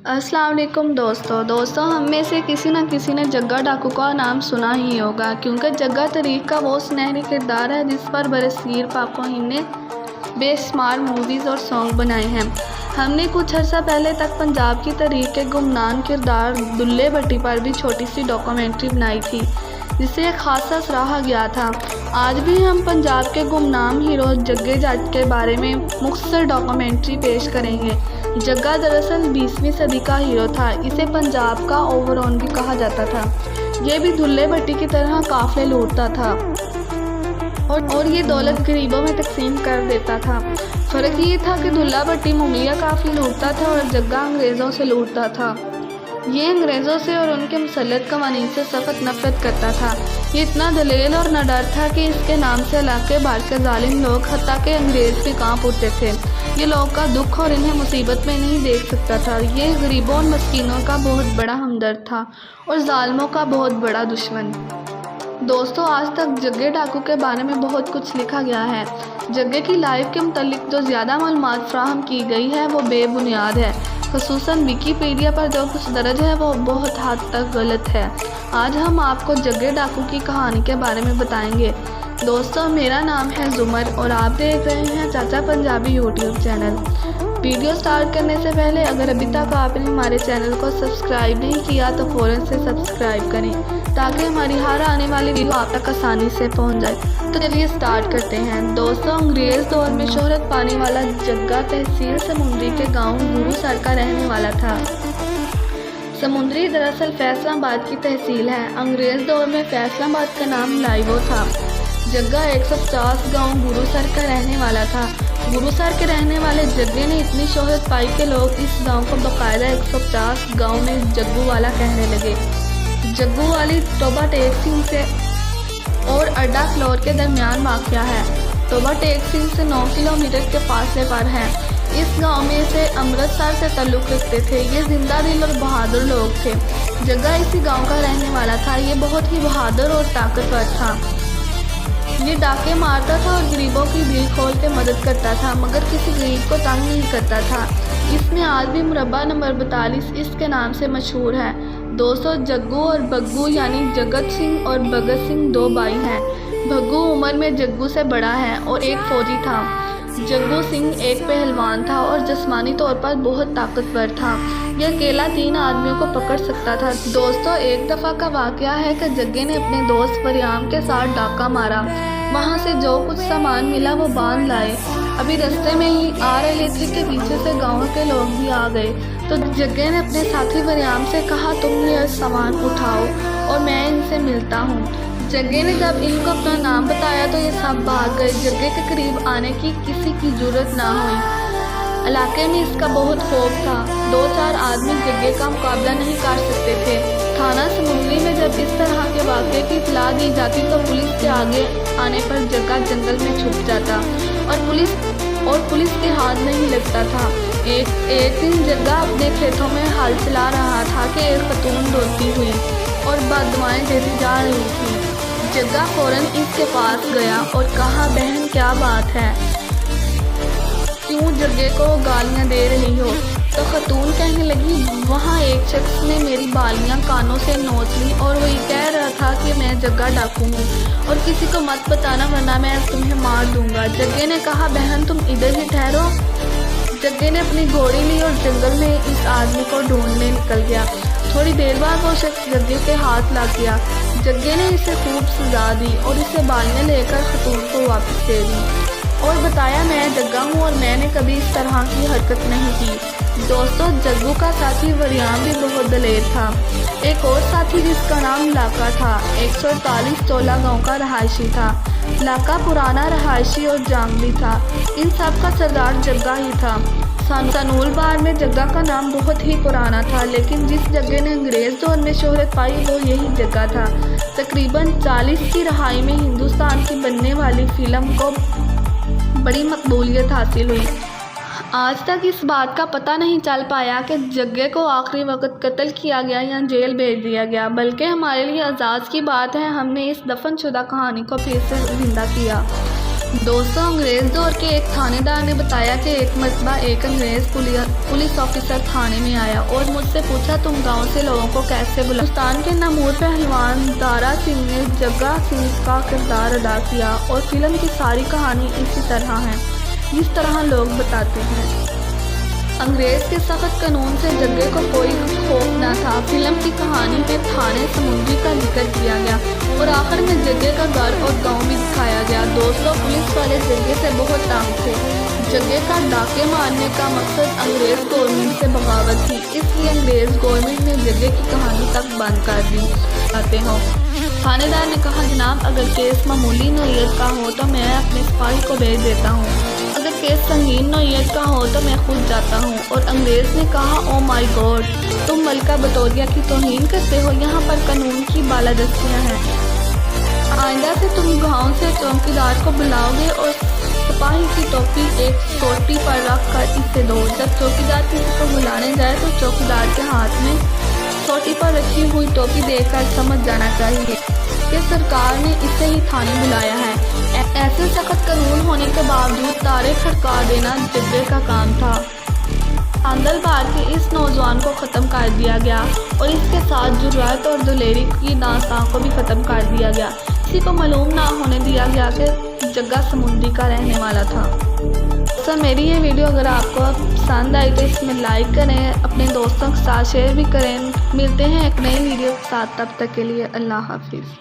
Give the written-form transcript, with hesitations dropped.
अस्सलाम वालेकुम दोस्तों हम में से किसी न किसी ने जग्गा डाकू का नाम सुना ही होगा, क्योंकि जग्गा तारीख का वो सुनहरी किरदार है जिस पर बरसीर पापा ने बेशुमार मूवीज़ और सॉन्ग बनाए हैं। हमने कुछ अर्सा पहले तक पंजाब की तारीख के गुमनाम किरदार दुल्ले भट्टी पर भी छोटी सी डॉक्यूमेंट्री बनाई थी, जिसे खासा सराहा गया था। आज भी हम पंजाब के गुमनाम हीरो जग्गे जट के बारे में मुख्तसर डॉक्यूमेंट्री पेश करेंगे। जग्गा दरअसल 20वीं सदी का हीरो था। इसे पंजाब का ओवरऑन भी कहा जाता था। ये भी दुल्ले भट्टी की तरह काफले लूटता था और ये दौलत गरीबों में तकसीम कर देता था। फ़र्क ये था कि दुल्ला भट्टी मुगलिया काफले लूटता था और जग्गा अंग्रेज़ों से लूटता था। ये अंग्रेज़ों से और उनके मुसल्लत कवानीन से सख्त नफरत करता था। ये इतना दलेल और निडर था कि इसके नाम से इलाके भर के जालिम लोग हत्ता के अंग्रेज़ भी कांप उठते थे। ये लोग का दुख और इन्हें मुसीबत में नहीं देख सकता था। ये गरीबों और मस्कीनों का बहुत बड़ा हमदर्द था और जालिमों का बहुत बड़ा दुश्मन। दोस्तों, आज तक जग्गे डाकू के बारे में बहुत कुछ लिखा गया है। जग्गे की लाइफ के मुतालिक जो ज़्यादा मालूमात फ्राहम की गई है वो बेबुनियाद है। ख़ुसूसन विकीपीडिया पर जो कुछ दर्ज है वो बहुत हद तक गलत है। आज हम आपको जग्गे डाकू की कहानी के बारे में बताएंगे। दोस्तों, मेरा नाम है जुमर और आप देख रहे हैं चाचा Punjabi YouTube channel. Video start करने से पहले अगर अभी तक आपने हमारे चैनल को सब्सक्राइब नहीं किया तो फ़ौरन से सब्सक्राइब करें, ताकि हमारी हर आने वाली वीडियो आप तक आसानी से पहुंच जाए। तो चलिए स्टार्ट करते हैं। दोस्तों, अंग्रेज़ दौर में शोहरत पाने वाला जग्गा तहसील समुंदरी के गाँव गुरुसर का रहने वाला था। समुंदरी दरअसल फैसलाबाद की तहसील है। अंग्रेज़ दौर में फैसलाबाद का नाम लाइवो था। जग्गा 150 गांव गुरुसर का रहने वाला था। गुरुसर के रहने वाले जग्गे ने इतनी शोहरत पाई कि लोग इस गांव को बाकायदा 150 गांव में जग्गू वाला कहने लगे। जग्गू वाली टोबा टेक सिंह से और अड्डा फ्लोर के दरमियान वाक़या है। टोबा टेक सिंह से 9 किलोमीटर के फासले पर है। इस गांव में से अमृतसर से ताल्लुक़ रखते थे। ये जिंदा दिल और बहादुर लोग थे। जग्गा इसी गाँव का रहने वाला था। ये बहुत ही बहादुर और ताकतवर था। ये डाके मारता था और गरीबों की दिल खोल के मदद करता था, मगर किसी गरीब को तंग नहीं करता था। इसमें आज भी मुरब्बा नंबर 42 इसके नाम से मशहूर है। दोस्तों, जग्गू और बग्गू यानी जगत सिंह और भगत सिंह 2 भाई हैं। भग्गू उम्र में जग्गू से बड़ा है और एक फौजी था। जग्गू सिंह एक पहलवान था और जिस्मानी तौर पर बहुत ताकतवर था। यह अकेला 3 आदमियों को पकड़ सकता था। दोस्तों, एक दफ़ा का वाक़या है कि जग्गे ने अपने दोस्त फरियाम के साथ डाका मारा। वहाँ से जो कुछ सामान मिला वो बांध लाए। अभी रास्ते में ही आ रहे थे कि पीछे से गांव के लोग भी आ गए। तो जग्गे ने अपने साथी फरियाम से कहा, तुम यह सामान उठाओ और मैं इनसे मिलता हूँ। जग्गे ने जब इनको अपना नाम बताया तो ये सब भाग गए। जग्गे के करीब आने की किसी की जरूरत ना हुई। इलाके में इसका बहुत खौफ था। 2-4 आदमी जग्गे का मुकाबला नहीं कर सकते थे। थाना समुंदरी में जब इस तरह के वाक़े की इत्तला दी जाती तो पुलिस के आगे आने पर जग्गा जंगल में छुप जाता और पुलिस के हाथ नहीं लगता था। एक दिन जग्गा अपने खेतों में हल चला रहा था कि एक खतून रोती हुई और बददुआएं देती जा रही थी। जग्गा फौरन इसके पास गया और कहा, बहन क्या बात है, क्यों जग्गे को गालियां दे रही हो? तो खतून कहने लगी, वहाँ एक शख्स ने मेरी बालियां कानों से नोच ली और वही कह रहा था कि मैं जग्गा डाकू हूँ और किसी को मत बताना वरना मैं तुम्हें मार दूंगा। जग्गे ने कहा, बहन तुम इधर ही ठहरो। जग्गे ने अपनी घोड़ी ली और जंगल में इस आदमी को ढूंढने निकल गया। थोड़ी देर बाद वो शख्स जग्गे के हाथ लग गया। जग्गे ने इसे खूब सजा दी और इसे बालियां लेकर खतून को वापस दे दी और बताया, मैं जग्गा हूँ और मैंने कभी इस तरह की हरकत नहीं की। दोस्तों, जग्गू का साथी वरियाम भी बहुत दलेर था। एक और साथी जिसका नाम लाका था, 148 चोला गाँव का रहायशी था। लाका पुराना रहायशी और जांगली था। इन सब का सरदार जग्गा ही था। सनूल बार में जग्गा का नाम बहुत ही पुराना था, लेकिन जिस जग्गे ने अंग्रेज़ दौर में शोहरत पाई वो यही जग्गा था। तकरीबन 40 की रहाई में हिंदुस्तान की बनने वाली फिल्म को बड़ी मकबूलियत हासिल हुई। आज तक इस बात का पता नहीं चल पाया कि जग्गे को आखिरी वक्त कत्ल किया गया या जेल भेज दिया गया, बल्कि हमारे लिए एजाज़ की बात है हमने इस दफनशुदा कहानी को फिर से जिंदा किया। दोस्तों, अंग्रेज दौर के एक थानेदार ने बताया कि एक मरतबा एक अंग्रेज पुलिस ऑफिसर थाने में आया और मुझसे पूछा, तुम गांव से लोगों को कैसे बुला। हिंदुस्तान के नमूर पहलवान दारा सिंह ने जग्गा सिंह का किरदार अदा किया और फिल्म की सारी कहानी इसी तरह है जिस तरह लोग बताते हैं। अंग्रेज के सख्त कानून से जग्गे को कोई खौफ न था। फिल्म की कहानी में थाने समुंदरी का जिक्र किया गया और आखिर में जग्गे का घर और गांव भी दिखाया गया। दोस्तों, पुलिस वाले जग्गे से बहुत तंग थे। जग्गे का डाके मारने का मकसद अंग्रेज गवर्नमेंट से बगावत थी, इसलिए अंग्रेज गवर्नमेंट ने जग्गे की कहानी तक बंद कर दी। आते हो थानेदार ने कहा, जनाब, अगर केस मामूली नौयत का हो तो मैं अपने सिपाही को भेज देता हूँ, अगर केस संगीन नौयत का हो तो मैं खुद जाता हूँ। और अंग्रेज ने कहा, ओ माय गॉड, तुम मलका बतौरिया की तौहीन करते हो, यहाँ पर कानून की बालादस्तियाँ हैं। आइंदा से तुम गाँव से चौकीदार को बुलाओगे और सिपाही की टोपी एक सोटी पर रख कर इसे दो। जब चौकीदार किसी को बुलाने जाए तो चौकीदार के हाथ में सोटी पर रखी हुई टोपी देखकर समझ जाना चाहिए कि सरकार ने इसे ही थाने बुलाया है। ऐसे सख्त कानून होने के बावजूद तारे खड़का देना जग्गे का काम था। आंदल बार के इस नौजवान को ख़त्म कर दिया गया और इसके साथ जुर्रात और दिलेरी की दास्तान को भी ख़त्म कर दिया गया। किसी को मालूम ना होने दिया गया कि जग्गा समुंदरी का रहने वाला था। तो मेरी ये वीडियो अगर आपको पसंद आई तो इसमें लाइक करें, अपने दोस्तों के साथ शेयर भी करें। मिलते हैं एक नई वीडियो के साथ, तब तक के लिए अल्लाह हाफिज़।